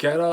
11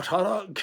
18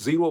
0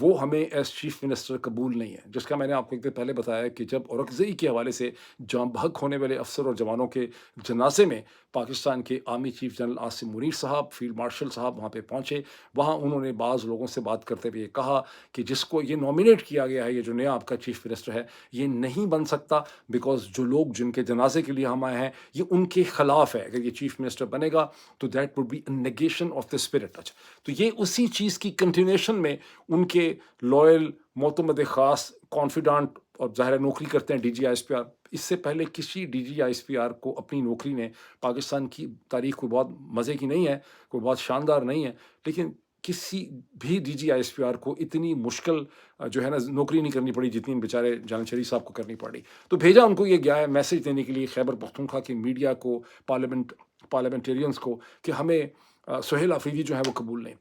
وہ ہمیں as chief minister قبول نہیں ہے، جس کا میں نے آپ کو ایک دن پہلے بتایا کہ جب اورکزئی کے حوالے سے جاں بحق ہونے والے افسر اور جوانوں کے جنازے میں پاکستان کے army chief general Asim Munir صاحب، فیلڈ مارشل صاحب وہاں پہ پہنچے، وہاں انہوں نے بعض لوگوں سے بات کرتے ہوئے کہا کہ جس کو یہ نامینیٹ کیا گیا ہے، یہ جو نیا آپ کا چیف منسٹر ہے، یہ نہیں بن سکتا، بیکاز جو لوگ جن کے جنازے کے لیے ہم آئے ہیں یہ ان کے خلاف ہے، اگر یہ چیف منسٹر بنے گا تو that would be negation of the spirit. تو یہ اسی چیز کی کنٹینیوشن میں ان کے لائل، معتمد خاص، کانفیڈنٹ، اور ظاہر ہے نوکری کرتے ہیں D G I S P R, اس سے پہلے کسی D G I S P R کو اپنی نوکری نے، پاکستان کی تاریخ کوئی بہت مزے کی نہیں ہے، کوئی بہت شاندار نہیں ہے، لیکن کسی بھی D G I S P R کو اتنی مشکل جو ہے نا نوکری نہیں کرنی پڑی جتنی بیچارے جان شریف صاحب کو کرنی پڑی۔ تو بھیجا ان کو یہ گیا ہے میسج دینے کے لیے خیبر پختونخوا کی میڈیا کو، پارلیمنٹیرینز کو، کہ ہمیں سہیل آفریدی جو ہے وہ قبول نہیں۔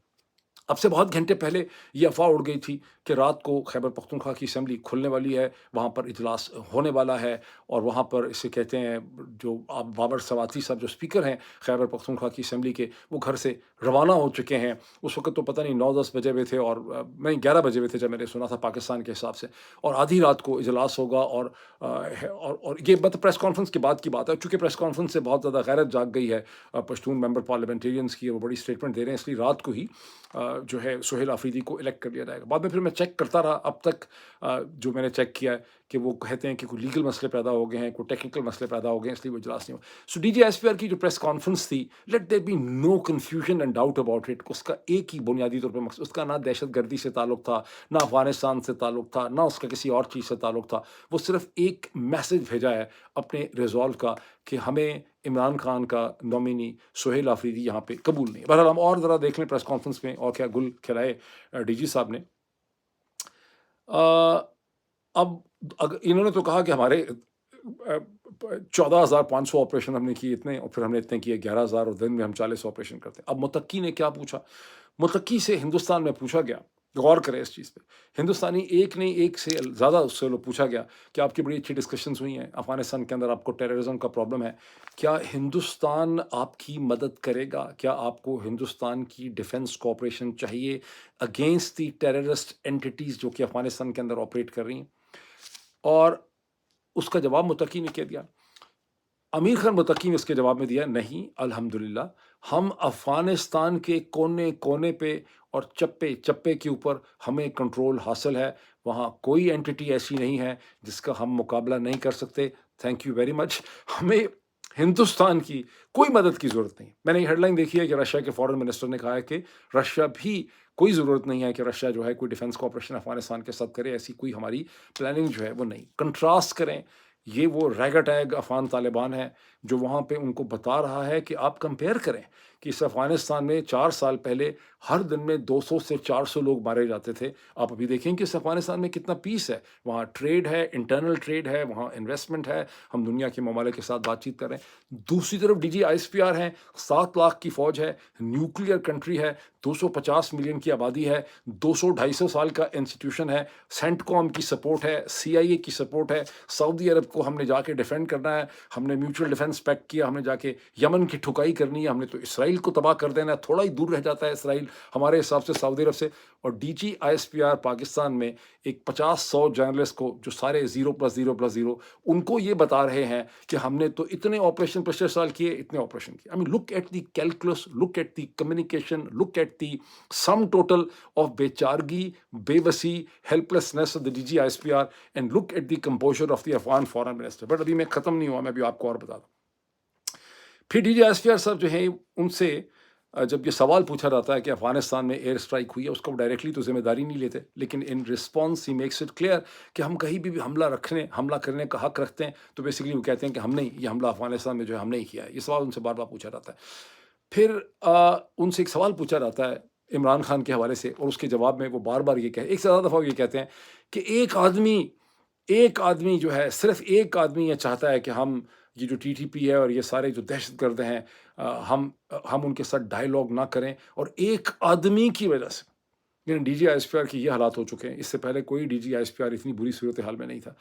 اب سے بہت گھنٹے پہلے یہ افواہ اڑ گئی تھی کہ رات کو خیبر پختونخوا کی اسمبلی کھلنے والی ہے، وہاں پر اجلاس ہونے والا ہے، اور وہاں پر اسے کہتے ہیں جو آپ بابر سواتی صاحب جو اسپیکر ہیں خیبر پختونخوا کی اسمبلی کے، وہ گھر سے روانہ ہو چکے ہیں۔ اس وقت تو پتہ نہیں 9-10 بجے ہوئے تھے، اور میں 11 بجے ہوئے تھے جب میں نے سنا تھا پاکستان کے حساب سے، اور آدھی رات کو اجلاس ہوگا، اور یہ پریس کانفرنس کے بعد کی بات ہے، چونکہ پریس کانفرنس سے بہت زیادہ غیرت جاگ گئی ہے پشتون ممبر پارلیمنٹیرینز کی، وہ بڑی اسٹیٹمنٹ دے رہے ہیں، اس لیے رات کو ہی جو ہے سہیل آفریدی کو الیکٹ کر لیا جائے گا۔ بعد میں پھر میں چیک کرتا رہا، اب تک جو میں نے چیک کیا ہے کہ وہ کہتے ہیں کہ کوئی لیگل مسئلے پیدا ہو گئے ہیں، کوئی ٹیکنیکل مسئلے پیدا ہو گئے ہیں، اس لیے وہ اجلاس نہیں ہوا۔ سو D G S P R کی جو پریس کانفرنس تھی، let there be no confusion and doubt about it, اس کا ایک ہی بنیادی طور پہ مقصد، اس کا نہ دہشت گردی سے تعلق تھا، نہ افغانستان سے تعلق تھا، نہ اس کا کسی اور چیز سے تعلق تھا، وہ صرف ایک میسج بھیجا ہے اپنے ریزالو کا کہ ہمیں عمران خان کا نامینی سہیل آفریدی یہاں پہ قبول نہیں ہے۔ بہرحال ہم اور ذرا دیکھ لیں پریس کانفرنس میں اور کیا گل کھلائے ڈی جی صاحب نے۔ اب انہوں نے تو کہا کہ ہمارے 14,500 آپریشن ہم نے کیے اتنے، اور پھر ہم نے اتنے کیے 11,000، اور دن میں ہم 40 آپریشن کرتے ہیں۔ اب متقی نے کیا پوچھا؟ متقی سے ہندوستان میں پوچھا گیا، غور کریں اس چیز پہ، ہندوستانی ایک نہیں، ایک سے زیادہ اس سے پوچھا گیا کہ آپ کی بڑی اچھی ڈسکشنز ہوئی ہیں افغانستان کے اندر، آپ کو ٹیررزم کا پرابلم ہے، کیا ہندوستان آپ کی مدد کرے گا؟ کیا آپ کو ہندوستان کی ڈیفنس کوآپریشن چاہیے اگینسٹ دی ٹیررسٹ اینٹیز جو کہ افغانستان کے اندر آپریٹ کر رہی ہیں؟ اور اس کا جواب متقی نے کیا دیا؟ امیر خان متقی نے اس کے جواب میں دیا، نہیں الحمدللہ، ہم افغانستان کے کونے کونے پہ اور چپے چپے کے اوپر ہمیں کنٹرول حاصل ہے، وہاں کوئی اینٹی ایسی نہیں ہے جس کا ہم مقابلہ نہیں کر سکتے، تھینک یو ویری مچ، ہمیں ہندوستان کی کوئی مدد کی ضرورت نہیں۔ میں نے یہ ہیڈ لائن دیکھی ہے کہ رشیا کے فارن منسٹر نے کہا ہے کہ رشیا بھی کوئی ضرورت نہیں ہے کہ رشیا جو ہے کوئی ڈیفنس کوآپریشن افغانستان کے ساتھ کرے، ایسی کوئی ہماری پلاننگ جو ہے وہ نہیں۔ کنٹراسٹ کریں، یہ وہ ریگا ٹیگ افغان طالبان ہے جو وہاں پہ ان کو بتا رہا ہے کہ آپ کمپیئر کریں کہ اس افغانستان میں 4 سال پہلے ہر دن میں 200 سے 400 لوگ مارے جاتے تھے، آپ ابھی دیکھیں کہ اس افغانستان میں کتنا پیس ہے، وہاں ٹریڈ ہے، انٹرنل ٹریڈ ہے، وہاں انویسٹمنٹ ہے، ہم دنیا کے ممالک کے ساتھ بات چیت کر رہے ہیں۔ دوسری طرف D G I S P R ہیں، 7 لاکھ کی فوج ہے، نیوکلیئر کنٹری ہے، 250 ملین کی آبادی ہے، 200-250 سال کا انسٹیٹیوشن ہے، سینٹ کام کی سپورٹ ہے، سی آئی اے کی سپورٹ ہے، سعودی عرب کو ہم نے جا کے ڈیفینڈ کرنا ہے، ہم نے میوچل ڈیفنس پیکٹ کیا، ہم نے جا کے یمن کی ٹھکائی کرنی ہے، ہم نے تو اسرائیل کو تباہ کر دینا ہے، تھوڑا ہی دور رہ جاتا ہے اسرائیل ہمارے حساب سے سعودی عرب سے۔ اور D G I S P R Pakistan میں ایک 50-100 جرنلسٹ کو جو سارے 0+0+0 ان کو یہ بتا رہے ہیں کہ ہم نے تو اتنے آپریشن پچھلے سال کیے، اتنے آپریشن کیے۔ I mean look at the calculus, look at the communication, look at the sum total of بے چارگی، بے بسی، helplessness of the D G I S P R, and look at the composer of the Afghan foreign minister. But ابھی میں ختم نہیں ہوا، میں بھی آپ کو اور بتا دوں۔ پھر D G S P R صاحب جو ہیں ان سے جب یہ سوال پوچھا جاتا ہے کہ افغانستان میں ایئر اسٹرائک ہوئی ہے، اس کو ڈائریکٹلی تو ذمہ داری نہیں لیتے، لیکن ان رسپانس ہی میکس اٹ کلیئر کہ ہم کہیں بھی حملہ کرنے کا حق رکھتے ہیں، تو بیسیکلی وہ کہتے ہیں کہ ہم نہیں، یہ حملہ افغانستان میں جو ہے ہم نہیں کیا ہے۔ یہ سوال ان سے بار بار پوچھا جاتا ہے۔ پھر ان سے ایک سوال پوچھا جاتا ہے عمران خان کے حوالے سے، اور اس کے جواب میں وہ بار بار یہ ایک سے زیادہ دفعہ یہ کہتے ہیں کہ ایک آدمی جو ہے، صرف ایک آدمی یہ چاہتا ہے کہ ہم یہ جو ٹی ٹی پی ہے اور یہ سارے جو دہشت گرد ہیں، ہم ان کے ساتھ ڈائیلاگ نہ کریں، اور ایک آدمی کی وجہ سے لیکن D G I S P R کی یہ حالات ہو چکے ہیں. اس سے پہلے کوئی D G I S P R اتنی بری صورتحال میں نہیں تھا.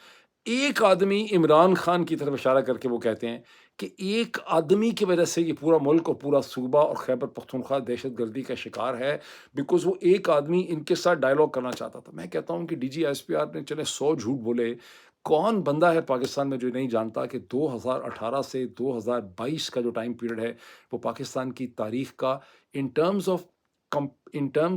ایک آدمی عمران خان کی طرف اشارہ کر کے وہ کہتے ہیں کہ ایک آدمی کی وجہ سے یہ پورا ملک اور پورا صوبہ اور خیبر پختونخوا دہشت گردی کا شکار ہے، بیکاز وہ ایک آدمی ان کے ساتھ ڈائلاگ کرنا چاہتا تھا. میں کہتا ہوں کہ D G I S P R نے چلے 100 جھوٹ بولے، کون بندہ ہے پاکستان میں جو نہیں جانتا کہ 2018 سے 2022 کا جو ٹائم پیریڈ ہے وہ پاکستان کی تاریخ کا ان ٹرمز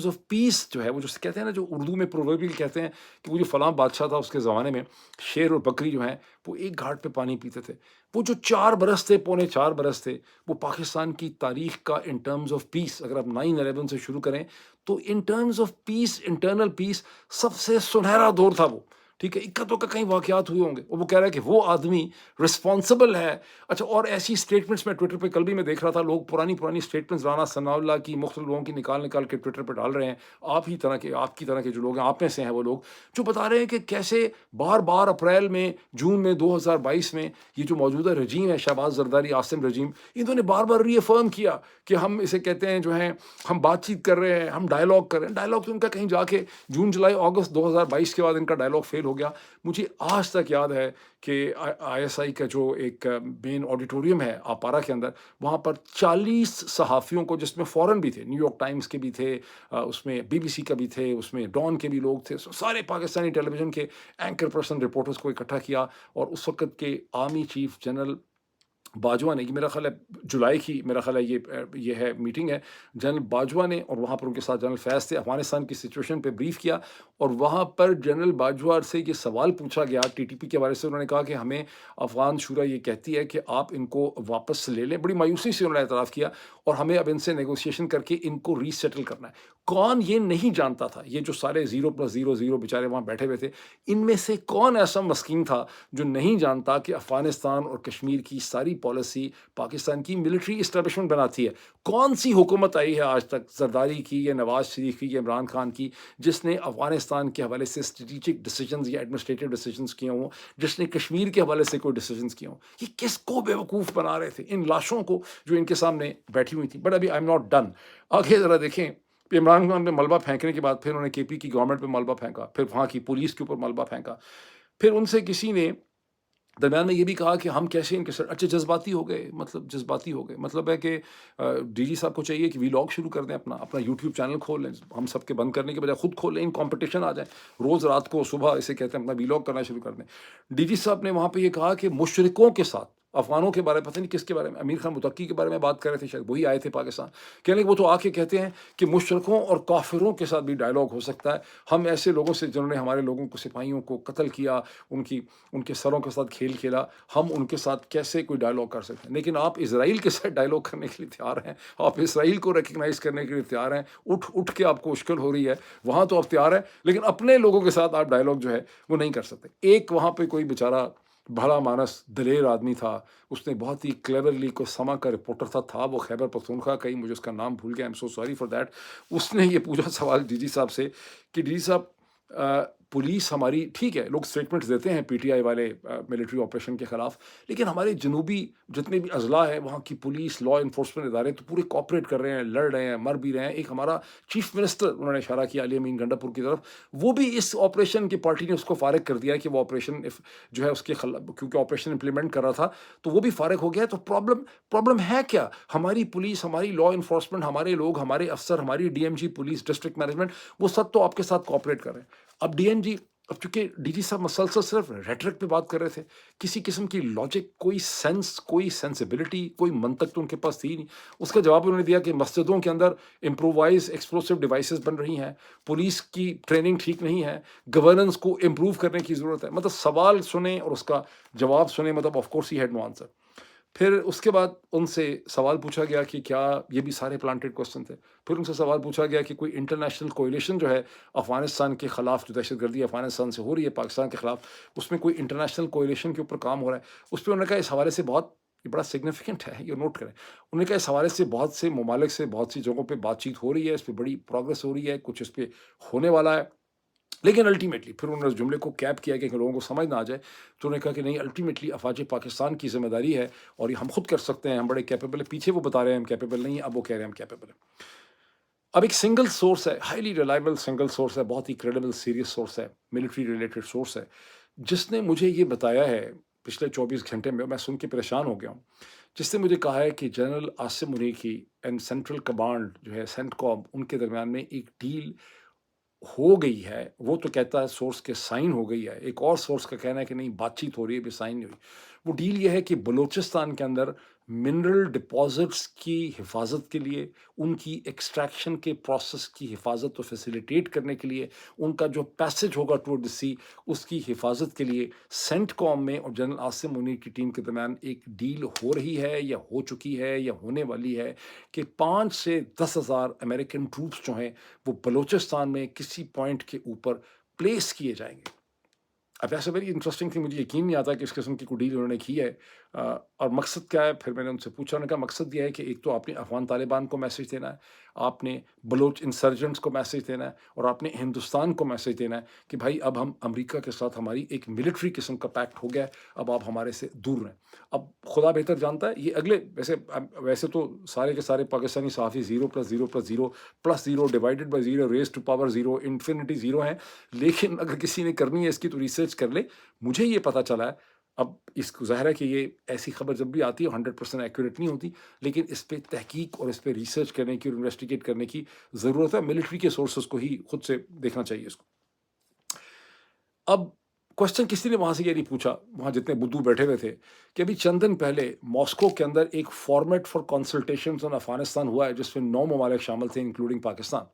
آف پیس جو ہے، وہ جو کہتے ہیں نا، جو اردو میں پرووربل کہتے ہیں کہ وہ جو فلاں بادشاہ تھا اس کے زمانے میں شیر اور بکری جو ہیں وہ ایک گھاٹ پہ پانی پیتے تھے. وہ جو 4 برس تھے، پونے 4 برس تھے، وہ پاکستان کی تاریخ کا ان ٹرمز آف پیس، اگر آپ 9/11 سے شروع کریں تو in terms of peace, internal peace, سب سے سنہرا دور تھا وہ. ٹھیک ہے، اکا تو کہیں واقعات ہوئے ہوں گے، اور وہ کہہ رہا ہے کہ وہ آدمی رسپانسبل ہے. اچھا، اور ایسی اسٹیٹمنٹس میں ٹویٹر پہ کل بھی میں دیکھ رہا تھا، لوگ پرانی اسٹیٹمنٹس رانا ثناء اللہ کی مختلف لوگوں کی نکال کے ٹویٹر پہ ڈال رہے ہیں. آپ کی طرح کے جو لوگ ہیں، آپ میں سے ہیں وہ لوگ جو بتا رہے ہیں کہ کیسے بار بار اپریل میں، جون میں 2022 میں یہ جو موجودہ رجیم ہے، شہباز زرداری، عاصم رجیم، انہوں نے بار بار ری افرم کیا کہ ہم اسے کہتے ہیں جو ہیں، ہم بات چیت کر رہے ہیں، ہم ڈائلاگ کر رہے ہیں. ڈائلاگ تو ان کا کہیں جا کے جون جولائی اگست 2022 کے بعد ان کا ڈائلاگ فیل ہو گیا. مجھے آج تک یاد ہے کہ آئی ایس آئی کا جو ایک مین آڈیٹوریم ہے آپارا کے اندر، وہاں پر 40 صحافیوں کو، جس میں فورن بھی تھے، نیو یارک ٹائمز کے بھی تھے، اس میں بی بی سی کا بھی تھے، اس میں ڈان کے بھی لوگ تھے، سارے پاکستانی ٹیلی ویژن کے اینکر پرسن رپورٹرز کو اکٹھا کیا. اور اس وقت کے آرمی چیف جنرل باجوہ نے، یہ میرا خیال ہے جولائی کی، میرا خیال ہے یہ ہے میٹنگ ہے، جنرل باجوہ نے، اور وہاں پر ان کے ساتھ جنرل فیض تھے، افغانستان کی سچویشن پہ بریف کیا. اور وہاں پر جنرل باجوہ سے یہ سوال پوچھا گیا ٹی ٹی پی کے حوالے سے. انہوں نے کہا کہ ہمیں افغان شورا یہ کہتی ہے کہ آپ ان کو واپس لے لیں. بڑی مایوسی سے انہوں نے اعتراف کیا، اور ہمیں اب ان سے نیگوسیشن کر کے ان کو ری سیٹل کرنا ہے. کون یہ نہیں جانتا تھا؟ یہ جو سارے 0+0 بیچارے وہاں بیٹھے ہوئے تھے، ان میں سے کون ایسا مسکین تھا جو نہیں جانتا کہ افغانستان اور کشمیر کی ساری پالیسی پاکستان کی ملٹری اسٹیبلشمنٹ بناتی ہے؟ کون سی حکومت آئی ہے آج تک، زرداری کی یا نواز شریف کی یا عمران خان کی، جس نے افغانستان کے حوالے سے اسٹریٹجک ڈیسیجنز یا ایڈمنسٹریٹو ڈیسیجنز کیے ہوں، جس نے کشمیر کے حوالے سے کوئی ڈیسیجنز کیے ہوں؟ یہ کس کو بیوقوف بنا رہے تھے؟ ان لاشوں کو جو ان کے سامنے بیٹھی ہوئی تھیں. بٹ ابھی آئی ایم ناٹ ڈن. آگے ذرا دیکھیں، عمران خان پہ ملبہ پھینکنے کے بعد پھر انہوں نے کے پی کی گورنمنٹ پہ ملبہ پھینکا، پھر وہاں کی پولیس کے اوپر ملبہ پھینکا. پھر ان سے کسی نے درمیان میں یہ بھی کہا کہ ہم کیسے ان کے ساتھ، اچھا جذباتی ہو گئے. مطلب ہے کہ ڈی جی صاحب کو چاہیے کہ ولاگ شروع کر دیں، اپنا یوٹیوب چینل کھول لیں. ہم سب کے بند کرنے کے بجائے خود کھول لیں، ان کمپٹیشن آ جائیں، روز رات کو صبح اسے کہتے ہیں اپنا ولاگ کرنا شروع کر دیں. ڈی جی صاحب نے وہاں پہ یہ کہا کہ مشرکوں کے ساتھ، افغانوں کے بارے میں، پتہ نہیں کس کے بارے میں، امیر خان متقی کے بارے میں بات کر رہے تھے، شاید وہی آئے تھے پاکستان. کہنے کہ وہ تو آ کے کہتے ہیں کہ مشرکوں اور کافروں کے ساتھ بھی ڈائلاگ ہو سکتا ہے. ہم ایسے لوگوں سے جنہوں نے ہمارے لوگوں کو، سپاہیوں کو قتل کیا، ان کے سروں کے ساتھ کھیل کھیلا، ہم ان کے ساتھ کیسے کوئی ڈائلاگ کر سکتے ہیں؟ لیکن آپ اسرائیل کے ساتھ ڈائلاگ کرنے کے لیے تیار ہیں، آپ اسرائیل کو ریکگنائز کرنے کے لیے تیار ہیں. اٹھ کے آپ کو مشکل ہو رہی ہے، وہاں تو آپ تیار ہیں، لیکن اپنے لوگوں کے ساتھ آپ ڈائلاگ جو ہے وہ نہیں کر سکتے. ایک وہاں پہ کوئی بیچارہ بھلا مانس دلیر آدمی تھا، اس نے بہت ہی کلیورلی، کوئی سما کا رپورٹر تھا وہ خیبر پختونخوا کا ہی، مجھے اس کا نام بھول گیا، I am so sorry for that. اس نے یہ پوچھا سوال ڈی جی صاحب سے کہ ڈی جی صاحب، پولیس ہماری، ٹھیک ہے، لوگ اسٹیٹمنٹس دیتے ہیں پی ٹی آئی والے ملٹری آپریشن کے خلاف، لیکن ہمارے جنوبی جتنے بھی اضلاع ہیں، وہاں کی پولیس، لا انفورسمنٹ ادارے تو پورے کوآپریٹ کر رہے ہیں، لڑ رہے ہیں، مر بھی رہے ہیں. ایک ہمارا چیف منسٹر، انہوں نے اشارہ کیا علی امین گنڈا پور کی طرف، وہ بھی اس آپریشن کی پارٹی نے اس کو فارغ کر دیا کہ وہ آپریشن جو ہے اس کے خلاف، کیونکہ آپریشن امپلیمنٹ کر رہا تھا تو وہ بھی فارغ ہو گیا. تو پرابلم ہے کیا؟ ہماری پولیس، ہماری لا انفورسمنٹ، ہمارے لوگ، ہمارے افسر، ہماری D M G police, district management, وہ سب تو آپ کے ساتھ کوآپریٹ کر رہے ہیں. اب ڈی ایم جی، اب چونکہ ڈی جی صاحب مسلسل صرف ریٹرک پہ بات کر رہے تھے، کسی قسم کی لاجک، کوئی سینس، کوئی سینسبلٹی، کوئی منطق تو ان کے پاس تھی نہیں. اس کا جواب انہوں نے دیا کہ مسجدوں کے اندر امپرووائز ایکسپلوسو ڈیوائسز بن رہی ہیں، پولیس کی ٹریننگ ٹھیک نہیں ہے، گورننس کو امپروو کرنے کی ضرورت ہے. مطلب سوال سنیں اور اس کا جواب سنیں، مطلب of course he had no answer. پھر اس کے بعد ان سے سوال پوچھا گیا کہ کیا، یہ بھی سارے پلانٹڈ کوسچن تھے. پھر ان سے سوال پوچھا گیا کہ کوئی انٹرنیشنل کوئلیشن جو ہے افغانستان کے خلاف، جو دہشت گردی افغانستان سے ہو رہی ہے پاکستان کے خلاف، اس میں کوئی انٹرنیشنل کوئلیشن کے اوپر کام ہو رہا ہے. اس پہ انہوں نے کہا اس حوالے سے بہت، یہ بڑا سگنیفیکنٹ ہے، یہ نوٹ کریں. انہوں نے کہا اس حوالے سے بہت سے ممالک سے بہت سی جگہوں پہ بات چیت ہو رہی ہے، اس پہ بڑی پروگرس ہو رہی ہے، کچھ اس پہ ہونے والا ہے. لیکن الٹیمیٹلی پھر انہوں نے اس جملے کو کیپ کیا کہ لوگوں کو سمجھ نہ آ جائے، تو انہوں نے کہا کہ نہیں، الٹیمیٹلی افواج پاکستان کی ذمہ داری ہے، اور یہ ہم خود کر سکتے ہیں، ہم بڑے کیپیبل ہیں. پیچھے وہ بتا رہے ہیں ہم کیپیبل نہیں ہیں، اب وہ کہہ رہے ہیں ہم کیپیبل ہیں. اب ایک سنگل سورس ہے، ہائیلی ریلائبل سنگل سورس ہے، بہت ہی کریڈیبل سیریس سورس ہے، ملٹری ریلیٹڈ سورس ہے، جس نے مجھے یہ بتایا ہے پچھلے 24 گھنٹے میں سن کے پریشان ہو گیا ہوں، جس نے مجھے کہا ہے کہ جنرل عاصم منیکی اینڈ سینٹرل کمانڈ جو ہے سینٹ کام، ان کے درمیان میں ایک ڈیل ہو گئی ہے۔ وہ تو کہتا ہے سورس کے سائن ہو گئی ہے، ایک اور سورس کا کہنا ہے کہ نہیں بات چیت ہو رہی ہے، ابھی سائن نہیں ہوئی۔ وہ ڈیل یہ ہے کہ بلوچستان کے اندر منرل ڈپازٹس کی حفاظت کے لیے، ان کی ایکسٹریکشن کے پروسیس کی حفاظت و فیسیلیٹیٹ کرنے کے لیے، ان کا جو پیسج ہوگا ٹورڈ دی سی، اس کی حفاظت کے لیے سینٹ کام میں اور جنرل عاصم منیر کی ٹیم کے درمیان ایک ڈیل ہو رہی ہے یا ہو چکی ہے یا ہونے والی ہے کہ 5 سے 10 ہزار امریکن ٹروپس جو ہیں وہ بلوچستان میں کسی پوائنٹ کے اوپر پلیس کیے جائیں گے۔ اب ایسا ویری انٹرسٹنگ تھی، مجھے یقین نہیں آتا کہ اس قسم کی کوئی ڈیل انہوں نے کی ہے، اور مقصد کیا ہے؟ پھر میں نے ان سے پوچھا، انہوں نے کہا مقصد یہ ہے کہ ایک تو آپ نے افغان طالبان کو میسج دینا ہے، آپ نے بلوچ انسرجنٹس کو میسج دینا ہے، اور آپ نے ہندوستان کو میسج دینا ہے کہ بھائی اب ہم امریکہ کے ساتھ ہماری ایک ملٹری قسم کا پیکٹ ہو گیا ہے، اب آپ ہمارے سے دور رہیں۔ اب خدا بہتر جانتا ہے یہ اگلے، ویسے تو سارے کے سارے پاکستانی صحافی 0+0+0+0 divided by 0 raise to power 0 infinity 0 ہیں، لیکن اگر کسی نے کرنی ہے اس کی تو ریسرچ کر لے۔ مجھے یہ پتہ چلا ہے، اب اس کو ظاہر ہے کہ یہ ایسی خبر جب بھی آتی ہے 100% ایکوریٹ نہیں ہوتی، لیکن اس پہ تحقیق اور اس پہ ریسرچ کرنے کی اور انویسٹیگیٹ کرنے کی ضرورت ہے، ملٹری کے سورسز کو ہی خود سے دیکھنا چاہیے اس کو۔ اب کوشچن کسی نے وہاں سے یہ نہیں پوچھا، وہاں جتنے بدو بیٹھے ہوئے تھے، کہ ابھی چند دن پہلے ماسکو کے اندر ایک فارمیٹ فار کنسلٹیشنز آن افغانستان ہوا ہے، جس میں 9 ممالک شامل تھے انکلوڈنگ پاکستان،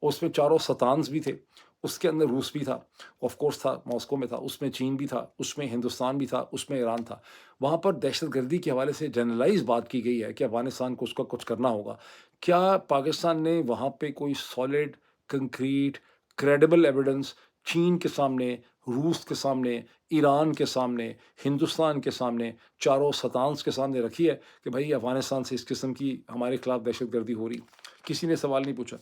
اس میں چاروں ستانز بھی تھے، اس کے اندر روس بھی تھا، آف کورس تھا، ماسکو میں تھا، اس میں چین بھی تھا، اس میں ہندوستان بھی تھا، اس میں ایران تھا۔ وہاں پر دہشت گردی کے حوالے سے جنرلائز بات کی گئی ہے کہ افغانستان کو اس کا کچھ کرنا ہوگا۔ کیا پاکستان نے وہاں پہ کوئی سالڈ، کنکریٹ، کریڈیبل ایویڈنس چین کے سامنے، روس کے سامنے، ایران کے سامنے، ہندوستان کے سامنے، چاروں ستانز کے سامنے رکھی ہے کہ بھائی افغانستان سے اس قسم کی ہمارے خلاف دہشت گردی ہو رہی؟ کسی نے سوال نہیں پوچھا۔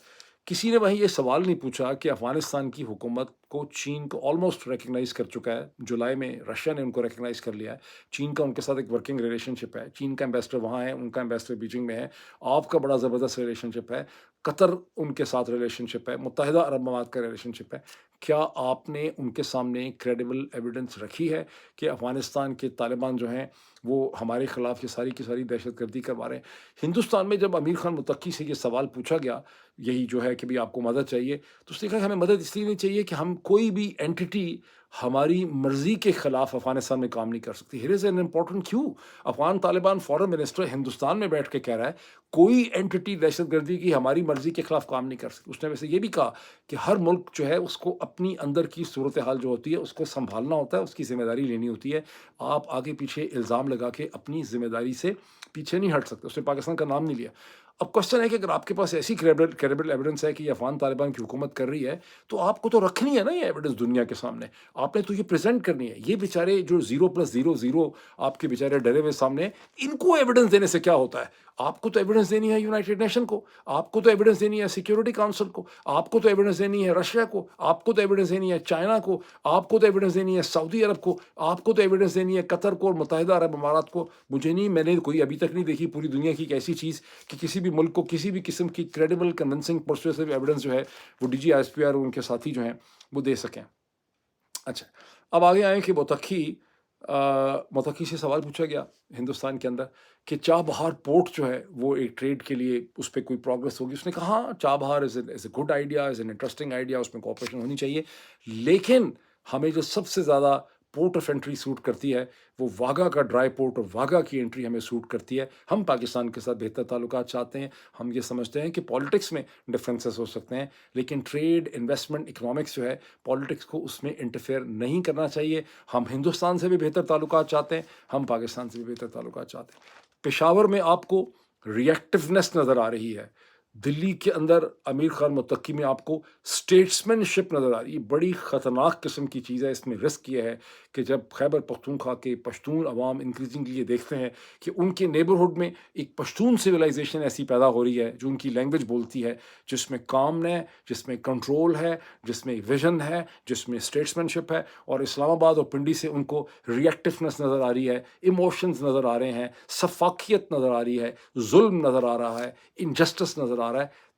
کسی نے وہیں یہ سوال نہیں پوچھا کہ افغانستان کی حکومت کو چین کو آلموسٹ ریکگنائز کر چکا ہے، جولائی میں رشیا نے ان کو ریکگنائز کر لیا ہے، چین کا ان کے ساتھ ایک ورکنگ ریلیشن شپ ہے، چین کا ایمبیسڈر وہاں ہے، ان کا ایمبیسڈر بیجنگ میں ہے، آپ کا بڑا زبردست ریلیشن شپ ہے، قطر ان کے ساتھ ریلیشن شپ ہے، متحدہ عرب امارات کا ریلیشن شپ ہے۔ کیا آپ نے ان کے سامنے کریڈیبل ایویڈنس رکھی ہے کہ افغانستان کے طالبان جو ہیں وہ ہمارے خلاف یہ ساری کی ساری دہشت گردی کروا رہے ہیں؟ ہندوستان میں جب امیر خان متقی سے یہ سوال پوچھا گیا، یہی جو ہے کہ بھی آپ کو مدد چاہیے، تو اس نے کہا کہ ہمیں مدد اس لیے نہیں چاہیے کہ ہم کوئی بھی اینٹی ہماری مرضی کے خلاف افغانستان میں کام نہیں کر سکتی۔ ہیئر از این امپورٹنٹ کیوں، افغان طالبان فورن منسٹر ہندوستان میں بیٹھ کے کہہ رہا ہے کوئی اینٹی دہشت گردی کی ہماری مرضی کے خلاف کام نہیں کر سکتی۔ اس نے ویسے یہ بھی کہا کہ ہر ملک جو ہے اس کو اپنی اندر کی صورتحال جو ہوتی ہے اس کو سنبھالنا ہوتا ہے، اس کی ذمہ داری لینی ہوتی ہے، آپ آگے پیچھے الزام لگا کے اپنی ذمہ داری سے پیچھے نہیں ہٹ سکتے۔ اس نے پاکستان کا نام نہیں لیا۔ اب کوشچن ہے کہ اگر آپ کے پاس ایسی کریڈیبل ایویڈنس ہے کہ یہ افغان طالبان کی حکومت کر رہی ہے، تو آپ کو تو رکھنی ہے نا یہ ایویڈنس دنیا کے سامنے، آپ نے تو یہ پریزنٹ کرنی ہے۔ یہ بیچارے جو 0+0+0 آپ کے بیچارے ڈرے ہوئے سامنے، ان کو ایویڈنس دینے سے کیا ہوتا ہے؟ آپ کو تو ایویڈنس دینی ہے یونائٹڈ نیشن کو، آپ کو تو ایویڈنس دینی ہے سیکیورٹی کاؤنسل کو، آپ کو تو ایویڈنس دینی ہے رشیا کو، آپ کو تو ایویڈنس دینی ہے چائنا کو، آپ کو تو ایویڈنس دینی ہے سعودی عرب کو، آپ کو تو ایویڈنس دینی ہے قطر کو اور متحدہ عرب امارات کو۔ مجھے نہیں، میں نے کوئی ابھی تک نہیں دیکھی پوری دنیا کی ایک ایسی چیز کہ کسی بھی ملک کو کسی بھی قسم کی کریڈیبل کنونسنگ پرسویسو ایویڈنس جو ہے وہ D G I S P R اور ان کے ساتھی جو ہیں وہ دے سکیں۔ اچھا، اب آگے آئیں کہ متقی سے سوال پوچھا گیا ہندوستان کے اندر کہ چاہ بہار پورٹ جو ہے وہ ایک ٹریڈ کے لیے اس پہ کوئی پروگرس ہوگی؟ اس نے کہا ہاں، Chabahar is a good idea, is an interesting idea, اس میں کوآپریشن ہونی چاہیے، لیکن ہمیں جو سب سے زیادہ پورٹ آف انٹری سوٹ کرتی ہے وہ واگا کا ڈرائی پورٹ، اور واگا کی انٹری ہمیں سوٹ کرتی ہے۔ ہم پاکستان کے ساتھ بہتر تعلقات چاہتے ہیں، ہم یہ سمجھتے ہیں کہ پالیٹکس میں ڈفرینسز ہو سکتے ہیں، لیکن ٹریڈ، انویسٹمنٹ، اکنامکس جو ہے پالیٹکس کو اس میں انٹرفیئر نہیں کرنا چاہیے۔ ہم ہندوستان سے بھی بہتر تعلقات چاہتے ہیں، ہم پاکستان سے بھی بہتر تعلقات چاہتے ہیں۔ پشاور میں آپ کو ری ایکٹیونیس نظر آ رہی ہے، دلی کے اندر امیر خان متقی میں آپ کو اسٹیٹسمین شپ نظر آ رہی ہے۔ بڑی خطرناک قسم کی چیز ہے، اس میں رسک یہ ہے کہ جب خیبر پختونخوا کے پشتون عوام انکریزنگلی یہ دیکھتے ہیں کہ ان کے نیبرہڈ میں ایک پشتون سویلائزیشن ایسی پیدا ہو رہی ہے جو ان کی لینگویج بولتی ہے، جس میں کام ہے، جس میں کنٹرول ہے، جس میں ویژن ہے، جس میں اسٹیٹسمین شپ ہے، اور اسلام آباد اور پنڈی سے ان کو ری ایکٹیونیس نظر آ رہی ہے، ایموشنز نظر آ رہے ہیں، سفاکیت نظر آ رہی ہے، ظلم نظر آ رہا ہے، انجسٹس نظر آ رہا ہے۔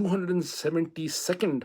272nd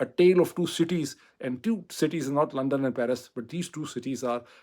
a tale of two cities, and two cities are not London and Paris, but these two cities are